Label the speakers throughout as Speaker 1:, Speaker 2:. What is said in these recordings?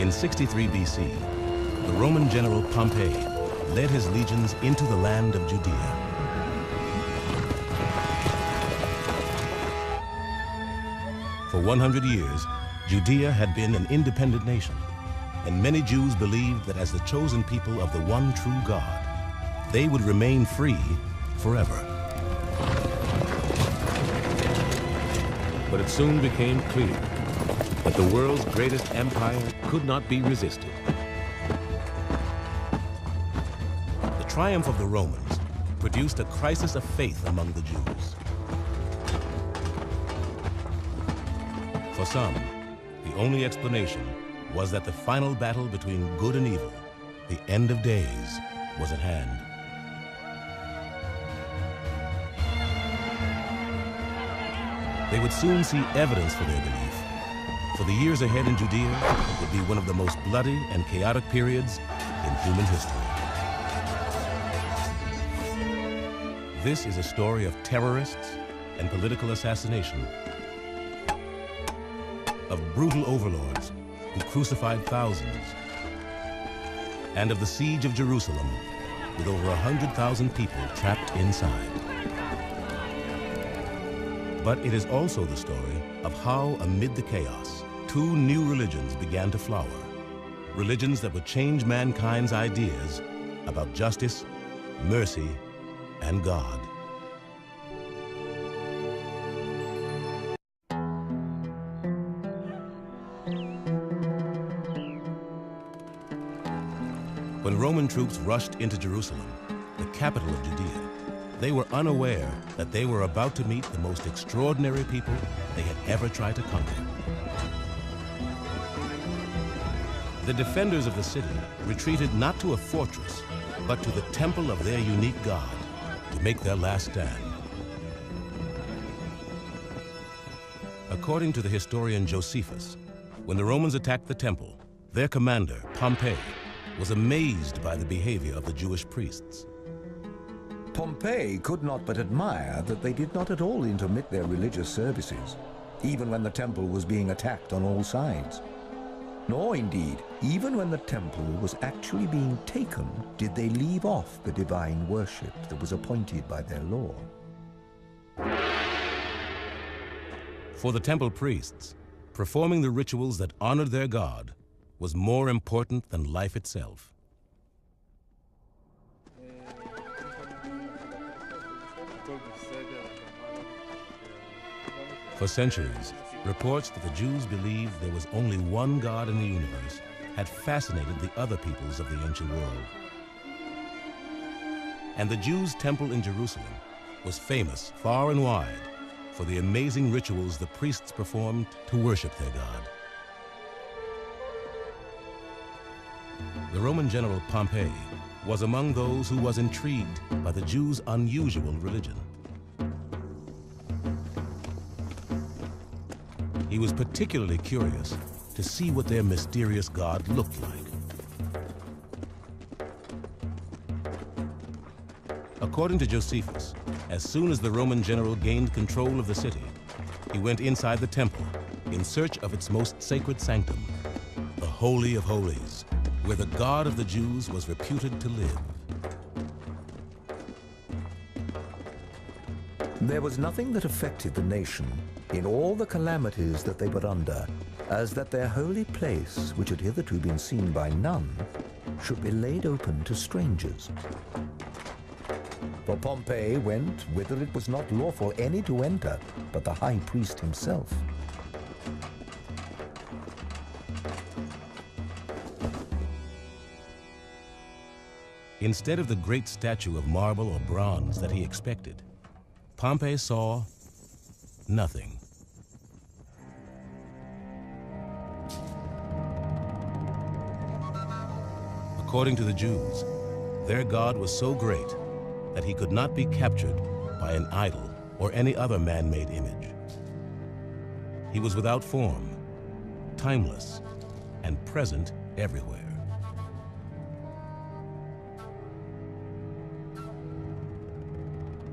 Speaker 1: In 63 BC, the Roman general Pompey led his legions into the land of Judea. For 100 years, Judea had been an independent nation, and many Jews believed that as the chosen people of the one true God, they would remain free forever. But it soon became clear that the world's greatest empire could not be resisted. The triumph of the Romans produced a crisis of faith among the Jews. For some, the only explanation was that the final battle between good and evil, the end of days, was at hand. They would soon see evidence for their belief, for the years ahead in Judea would be one of the most bloody and chaotic periods in human history. This is a story of terrorists and political assassination, of brutal overlords who crucified thousands, and of the siege of Jerusalem with over 100,000 people trapped inside. But it is also the story of how, amid the chaos, two new religions began to flower. Religions that would change mankind's ideas about justice, mercy, and God. When Roman troops rushed into Jerusalem, the capital of Judea, they were unaware that they were about to meet the most extraordinary people they had ever tried to conquer. The defenders of the city retreated not to a fortress, but to the temple of their unique God to make their last stand. According to the historian Josephus, when the Romans attacked the temple, their commander, Pompey, was amazed by the behavior of the Jewish priests.
Speaker 2: Pompey could not but admire that they did not at all intermit their religious services, even when the temple was being attacked on all sides. Nor, indeed, even when the temple was actually being taken, did they leave off the divine worship that was appointed by their law.
Speaker 1: For the temple priests, performing the rituals that honored their God was more important than life itself. For centuries, reports that the Jews believed there was only one God in the universe had fascinated the other peoples of the ancient world. And the Jews' temple in Jerusalem was famous far and wide for the amazing rituals the priests performed to worship their God. The Roman general Pompey was among those who was intrigued by the Jews' unusual religion. He was particularly curious to see what their mysterious God looked like. According to Josephus, as soon as the Roman general gained control of the city, he went inside the temple in search of its most sacred sanctum, the Holy of Holies, where the God of the Jews was reputed to live.
Speaker 2: There was nothing that affected the nation in all the calamities that they were under, as that their holy place, which had hitherto been seen by none, should be laid open to strangers. For Pompey went whither it was not lawful any to enter, but the high priest himself.
Speaker 1: Instead of the great statue of marble or bronze that he expected, Pompey saw nothing. According to the Jews, their God was so great that he could not be captured by an idol or any other man-made image. He was without form, timeless, and present everywhere.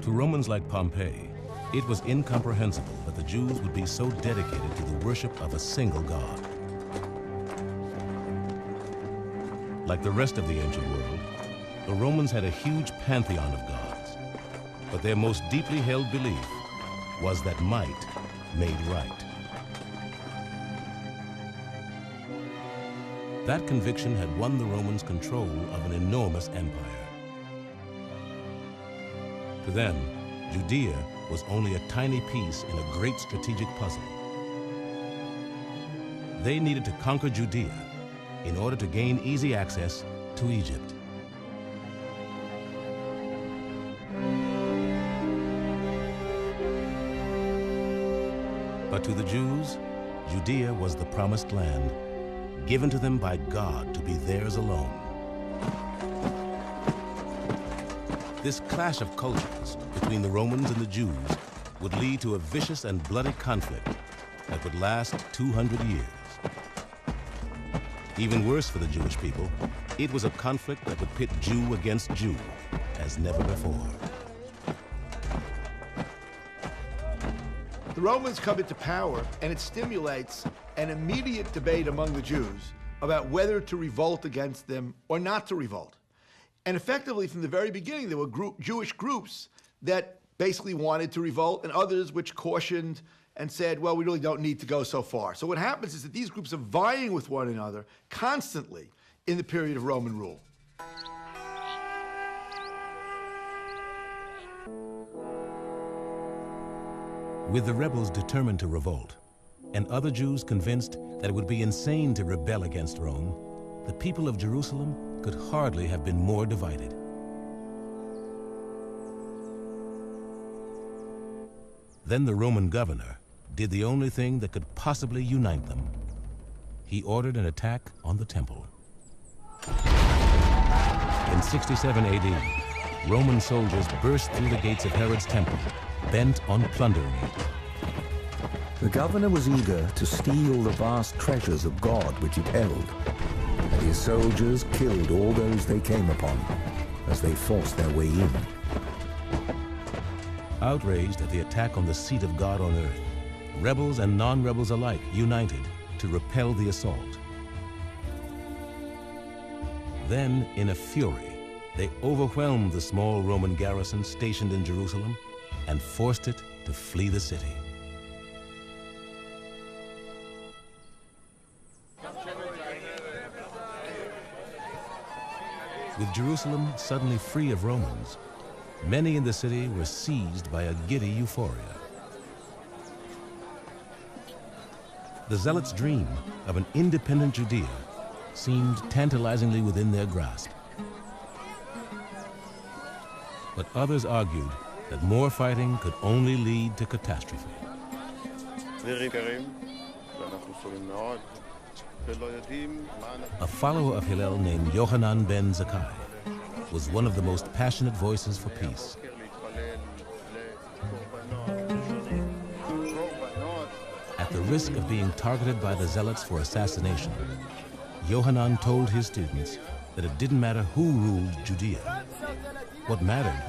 Speaker 1: To Romans like Pompey, it was incomprehensible that the Jews would be so dedicated to the worship of a single God. Like the rest of the ancient world, the Romans had a huge pantheon of gods, but their most deeply held belief was that might made right. That conviction had won the Romans control of an enormous empire. To them, Judea was only a tiny piece in a great strategic puzzle. They needed to conquer Judea in order to gain easy access to Egypt. But to the Jews, Judea was the promised land, given to them by God to be theirs alone. This clash of cultures between the Romans and the Jews would lead to a vicious and bloody conflict that would last 200 years. Even worse for the Jewish people, it was a conflict that would pit Jew against Jew as never before.
Speaker 3: The Romans come into power, and it stimulates an immediate debate among the Jews about whether to revolt against them or not to revolt. And effectively, from the very beginning, there were Jewish groups that basically wanted to revolt, and others which cautioned and said, well, we really don't need to go so far. So what happens is that these groups are vying with one another constantly in the period of Roman rule.
Speaker 1: With the rebels determined to revolt, and other Jews convinced that it would be insane to rebel against Rome, the people of Jerusalem could hardly have been more divided. Then the Roman governor did the only thing that could possibly unite them. He ordered an attack on the temple. In 67 AD, Roman soldiers burst through the gates of Herod's temple, bent on plundering it.
Speaker 2: The governor was eager to steal the vast treasures of God which it held, and his soldiers killed all those they came upon as they forced their way in.
Speaker 1: Outraged at the attack on the seat of God on earth, rebels and non-rebels alike united to repel the assault. Then, in a fury, they overwhelmed the small Roman garrison stationed in Jerusalem and forced it to flee the city. With Jerusalem suddenly free of Romans, many in the city were seized by a giddy euphoria. The Zealots' dream of an independent Judea seemed tantalizingly within their grasp. But others argued that more fighting could only lead to catastrophe. A follower of Hillel named Yohanan ben Zakkai was one of the most passionate voices for peace. At the risk of being targeted by the Zealots for assassination, Yohanan told his students that it didn't matter who ruled Judea. What mattered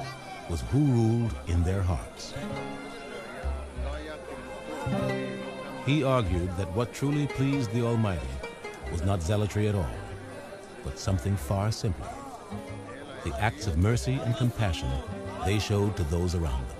Speaker 1: was who ruled in their hearts. He argued that what truly pleased the Almighty was not zealotry at all, but something far simpler: the acts of mercy and compassion they showed to those around them.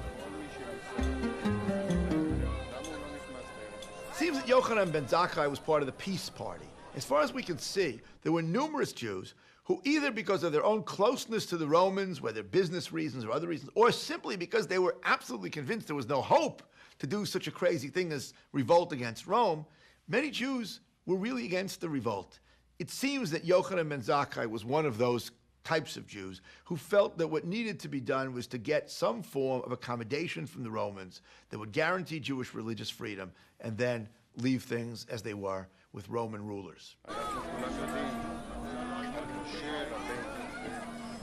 Speaker 3: It seems that Yochanan ben Zakkai was part of the peace party. As far as we can see, there were numerous Jews who, either because of their own closeness to the Romans, whether business reasons or other reasons, or simply because they were absolutely convinced there was no hope to do such a crazy thing as revolt against Rome, many Jews were really against the revolt. It seems that Yochanan ben Zakkai was one of those types of Jews who felt that what needed to be done was to get some form of accommodation from the Romans that would guarantee Jewish religious freedom and then leave things as they were with Roman rulers.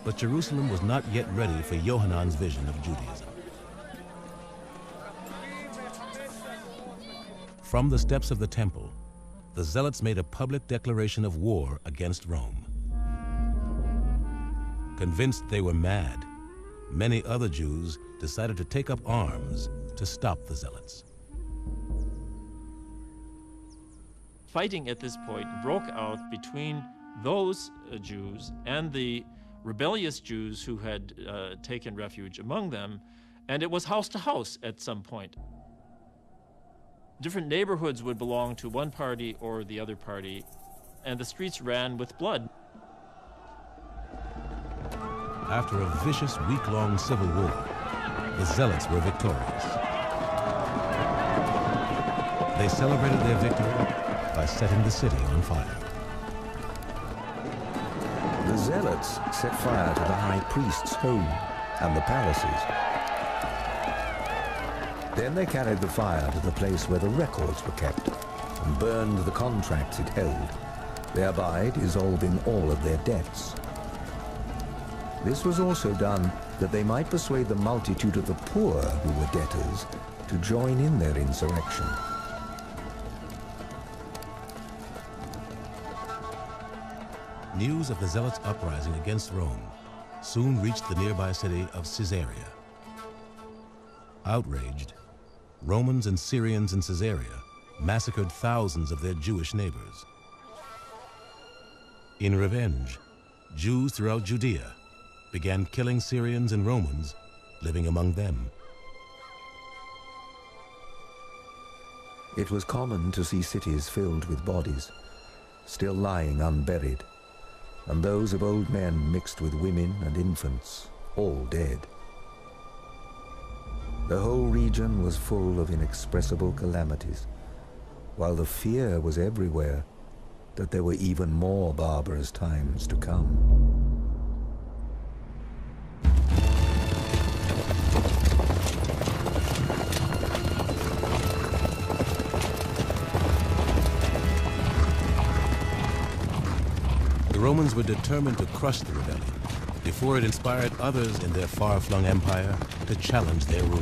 Speaker 1: But Jerusalem was not yet ready for Yohanan's vision of Judaism. From the steps of the temple, the Zealots made a public declaration of war against Rome. Convinced they were mad, many other Jews decided to take up arms to stop the Zealots.
Speaker 4: Fighting at this point broke out between those Jews and the rebellious Jews who had taken refuge among them, and it was house to house at some point. Different neighborhoods would belong to one party or the other party, and the streets ran with blood.
Speaker 1: After a vicious week-long civil war, the Zealots were victorious. They celebrated their victory by setting the city on fire.
Speaker 2: The Zealots set fire to the high priest's home and the palaces. Then they carried the fire to the place where the records were kept and burned the contracts it held, thereby dissolving all of their debts. This was also done that they might persuade the multitude of the poor who were debtors to join in their insurrection.
Speaker 1: News of the Zealots' uprising against Rome soon reached the nearby city of Caesarea. Outraged, Romans and Syrians in Caesarea massacred thousands of their Jewish neighbors. In revenge, Jews throughout Judea began killing Syrians and Romans living among them.
Speaker 2: It was common to see cities filled with bodies, still lying unburied, and those of old men mixed with women and infants, all dead. The whole region was full of inexpressible calamities, while the fear was everywhere that there were even more barbarous times to come.
Speaker 1: The Romans were determined to crush the rebellion before it inspired others in their far-flung empire to challenge their rule.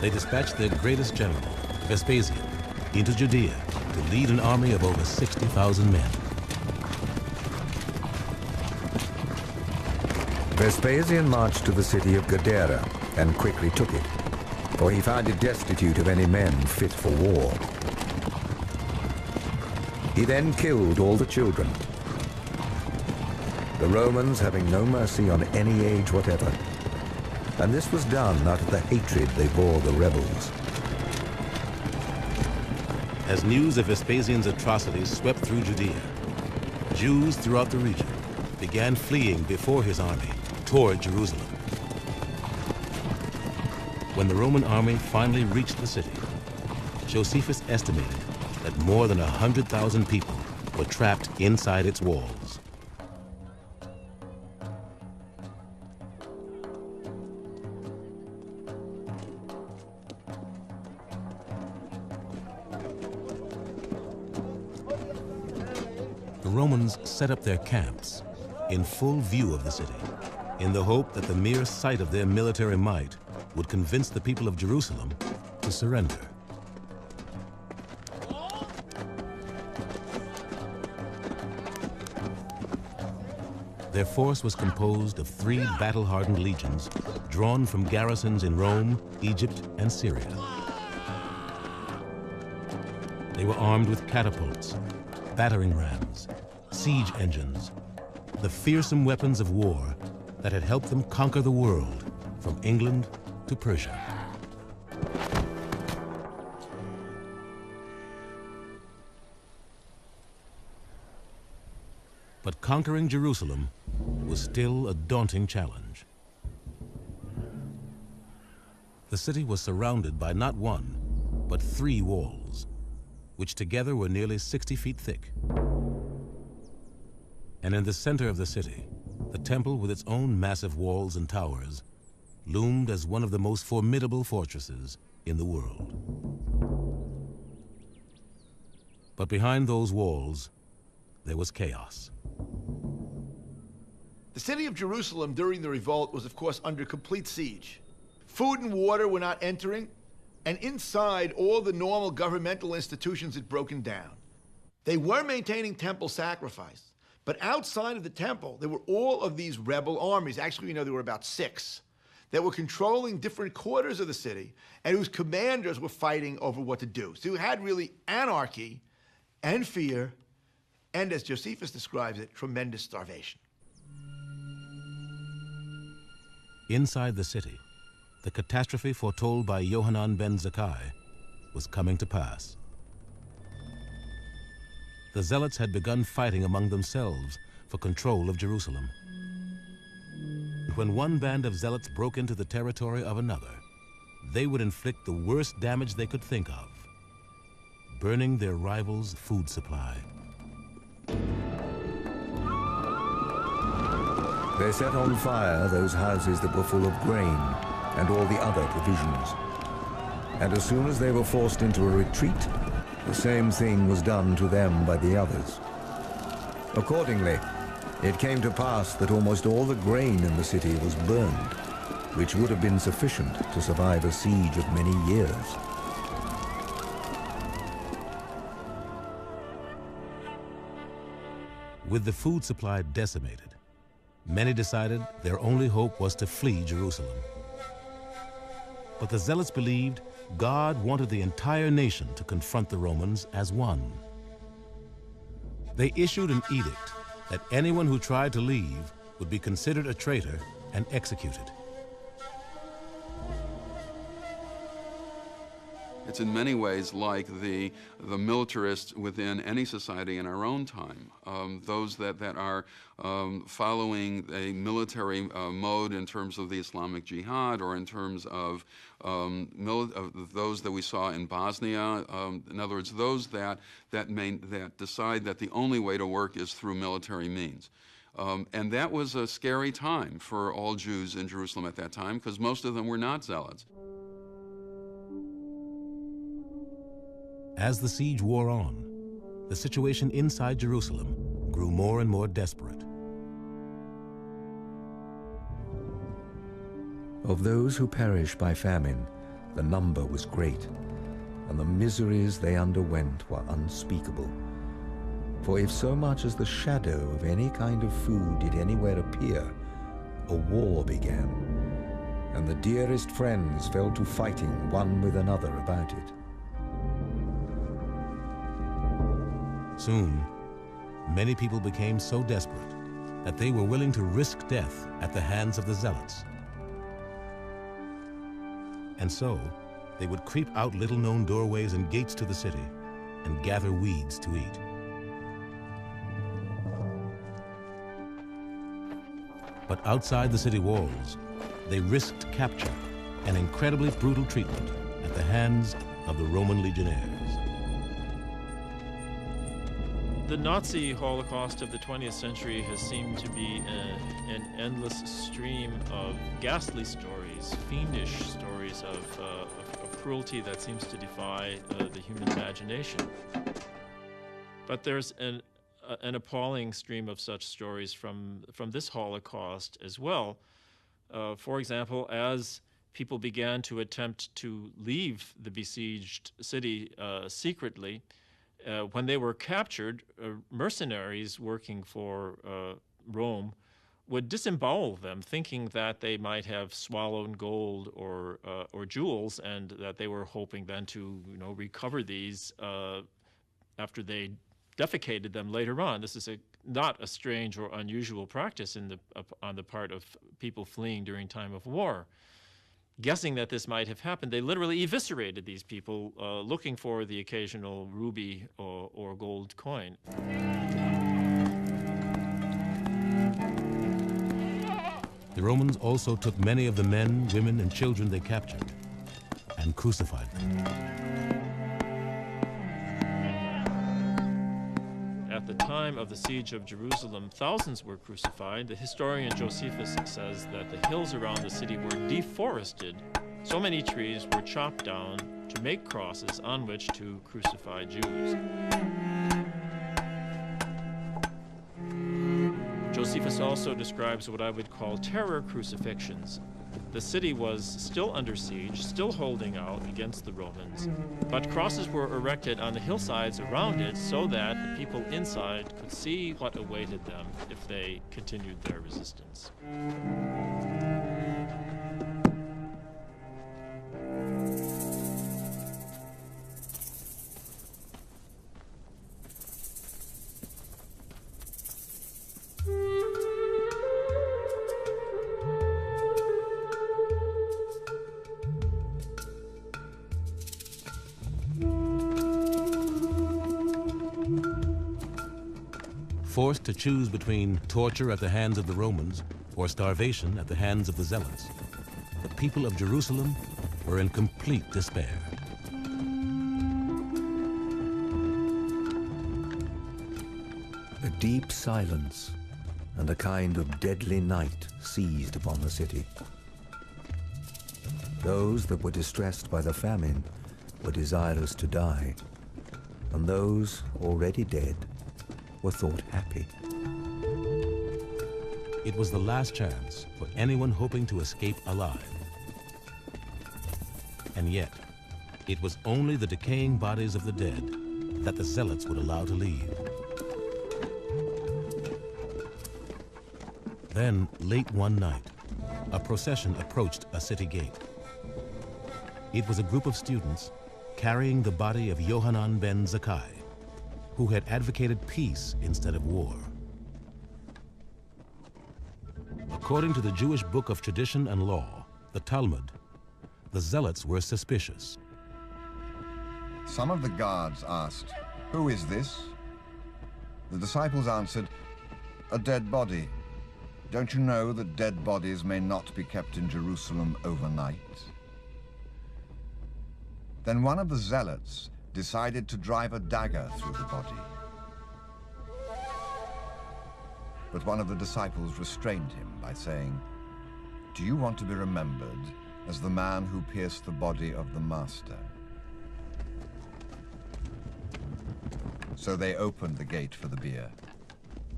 Speaker 1: They dispatched their greatest general, Vespasian, into Judea to lead an army of over 60,000 men.
Speaker 2: Vespasian marched to the city of Gadara and quickly took it, for he found it destitute of any men fit for war. He then killed all the children, the Romans having no mercy on any age whatever, and this was done out of the hatred they bore the rebels.
Speaker 1: As news of Vespasian's atrocities swept through Judea, Jews throughout the region began fleeing before his army toward Jerusalem. When the Roman army finally reached the city, Josephus estimated that more than 100,000 people were trapped inside its walls. The Romans set up their camps in full view of the city, in the hope that the mere sight of their military might would convince the people of Jerusalem to surrender. Their force was composed of 3 battle-hardened legions drawn from garrisons in Rome, Egypt, and Syria. They were armed with catapults, battering rams, siege engines, the fearsome weapons of war that had helped them conquer the world from England to Persia. But conquering Jerusalem was still a daunting challenge. The city was surrounded by not 1, but 3 walls, which together were nearly 60 feet thick. And in the center of the city, the temple with its own massive walls and towers loomed as one of the most formidable fortresses in the world. But behind those walls, there was chaos.
Speaker 3: The city of Jerusalem during the revolt was, of course, under complete siege. Food and water were not entering, and inside, all the normal governmental institutions had broken down. They were maintaining temple sacrifice, but outside of the temple, there were all of these rebel armies. Actually, you know, there were about 6 that were controlling different quarters of the city and whose commanders were fighting over what to do. So you had really anarchy and fear, and as Josephus describes it, tremendous starvation.
Speaker 1: Inside the city, the catastrophe foretold by Yohanan ben Zakkai was coming to pass. The Zealots had begun fighting among themselves for control of Jerusalem. When one band of Zealots broke into the territory of another, they would inflict the worst damage they could think of, burning their rivals' food supply.
Speaker 2: They set on fire those houses that were full of grain and all the other provisions. And as soon as they were forced into a retreat, the same thing was done to them by the others. Accordingly, it came to pass that almost all the grain in the city was burned, which would have been sufficient to survive a siege of many years.
Speaker 1: With the food supply decimated, many decided their only hope was to flee Jerusalem. But the Zealots believed God wanted the entire nation to confront the Romans as one. They issued an edict that anyone who tried to leave would be considered a traitor and executed.
Speaker 5: It's in many ways like the militarists within any society in our own time. Those that are following a military mode in terms of the Islamic Jihad, or in terms of those that we saw in Bosnia. In other words, those that decide that the only way to work is through military means. And that was a scary time for all Jews in Jerusalem at that time, because most of them were not zealots.
Speaker 1: As the siege wore on, the situation inside Jerusalem grew more and more desperate.
Speaker 2: Of those who perished by famine, the number was great, and the miseries they underwent were unspeakable. For if so much as the shadow of any kind of food did anywhere appear, a war began, and the dearest friends fell to fighting one with another about it.
Speaker 1: Soon, many people became so desperate that they were willing to risk death at the hands of the Zealots. And so, they would creep out little-known doorways and gates to the city and gather weeds to eat. But outside the city walls, they risked capture and incredibly brutal treatment at the hands of the Roman legionnaires.
Speaker 4: The Nazi Holocaust of the 20th century has seemed to be an endless stream of ghastly stories, fiendish stories of cruelty that seems to defy the human imagination. But there's an appalling stream of such stories from this Holocaust as well. For example, as people began to attempt to leave the besieged city secretly, when they were captured, mercenaries working for Rome would disembowel them, thinking that they might have swallowed gold or jewels, and that they were hoping then to recover these after they defecated them later on. This is not a strange or unusual practice on the part of people fleeing during time of war. Guessing that this might have happened, they literally eviscerated these people looking for the occasional ruby or gold coin.
Speaker 1: The Romans also took many of the men, women, and children they captured and crucified them.
Speaker 4: At the time of the siege of Jerusalem, thousands were crucified. The historian Josephus says that the hills around the city were deforested. So many trees were chopped down to make crosses on which to crucify Jews. Josephus also describes what I would call terror crucifixions. The city was still under siege, still holding out against the Romans, but crosses were erected on the hillsides around it so that the people inside could see what awaited them if they continued their resistance.
Speaker 1: Forced to choose between torture at the hands of the Romans or starvation at the hands of the Zealots, the people of Jerusalem were in complete despair.
Speaker 2: A deep silence and a kind of deadly night seized upon the city. Those that were distressed by the famine were desirous to die, and those already dead were thought happy.
Speaker 1: It was the last chance for anyone hoping to escape alive. And yet, it was only the decaying bodies of the dead that the Zealots would allow to leave. Then, late one night, a procession approached a city gate. It was a group of students carrying the body of Yohanan ben Zakkai, who had advocated peace instead of war. According to the Jewish book of tradition and law, the Talmud, the Zealots were suspicious.
Speaker 6: Some of the guards asked, "Who is this?" The disciples answered, "A dead body. Don't you know that dead bodies may not be kept in Jerusalem overnight?" Then one of the Zealots decided to drive a dagger through the body. But one of the disciples restrained him by saying, "Do you want to be remembered as the man who pierced the body of the Master?" So they opened the gate for the bier,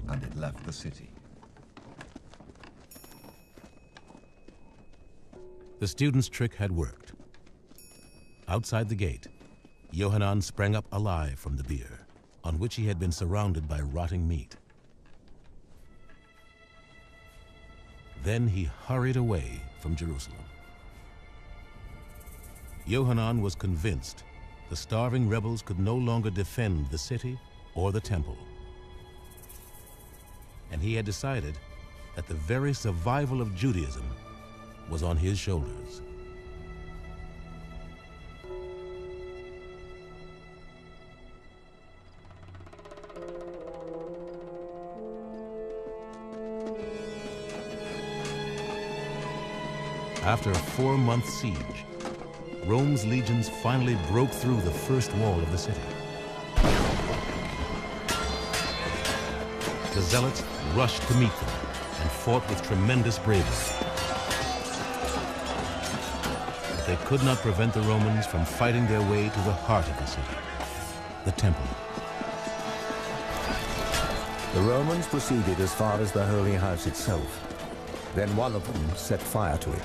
Speaker 6: and it left the city.
Speaker 1: The students' trick had worked. Outside the gate, Yohanan sprang up alive from the bier, on which he had been surrounded by rotting meat. Then he hurried away from Jerusalem. Yohanan was convinced the starving rebels could no longer defend the city or the temple. And he had decided that the very survival of Judaism was on his shoulders. After a 4-month siege, Rome's legions finally broke through the first wall of the city. The Zealots rushed to meet them and fought with tremendous bravery. But they could not prevent the Romans from fighting their way to the heart of the city, the temple.
Speaker 2: The Romans proceeded as far as the Holy House itself. Then one of them set fire to it.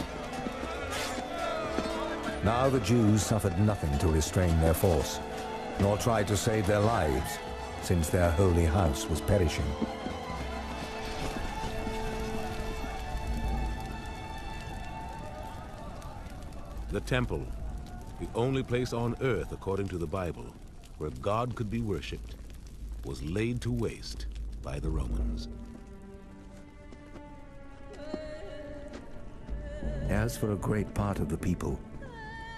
Speaker 2: Now the Jews suffered nothing to restrain their force, nor tried to save their lives, since their holy house was perishing.
Speaker 1: The temple, the only place on earth, according to the Bible, where God could be worshipped, was laid to waste by the Romans.
Speaker 2: As for a great part of the people,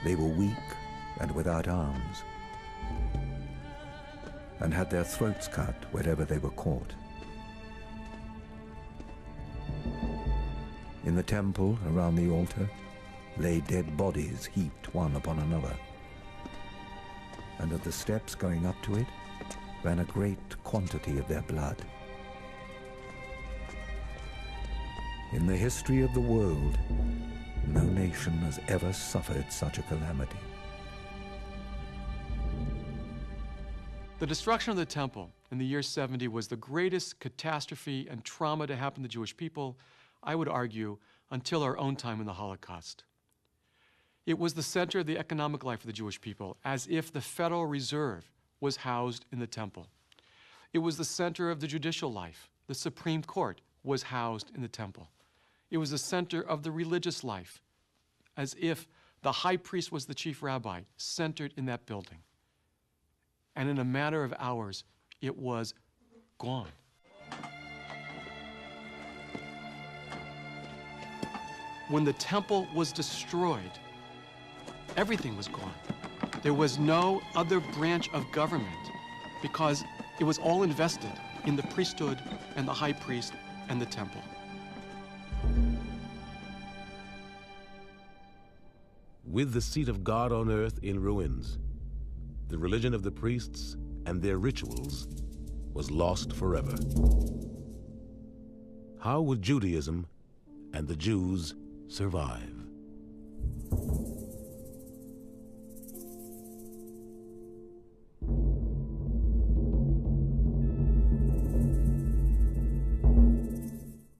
Speaker 2: they were weak and without arms, and had their throats cut wherever they were caught. In the temple, around the altar, lay dead bodies heaped one upon another, and at the steps going up to it ran a great quantity of their blood. In the history of the world, no nation has ever suffered such a calamity.
Speaker 7: The destruction of the temple in the year 70 was the greatest catastrophe and trauma to happen to the Jewish people, I would argue, until our own time in the Holocaust. It was the center of the economic life of the Jewish people, as if the Federal Reserve was housed in the temple. It was the center of the judicial life. The Supreme Court was housed in the temple. It was the center of the religious life, as if the high priest was the chief rabbi, centered in that building. And in a matter of hours, it was gone. When the temple was destroyed, everything was gone. There was no other branch of government because it was all invested in the priesthood and the high priest and the temple.
Speaker 1: With the seat of God on earth in ruins, the religion of the priests and their rituals was lost forever. How would Judaism and the Jews survive?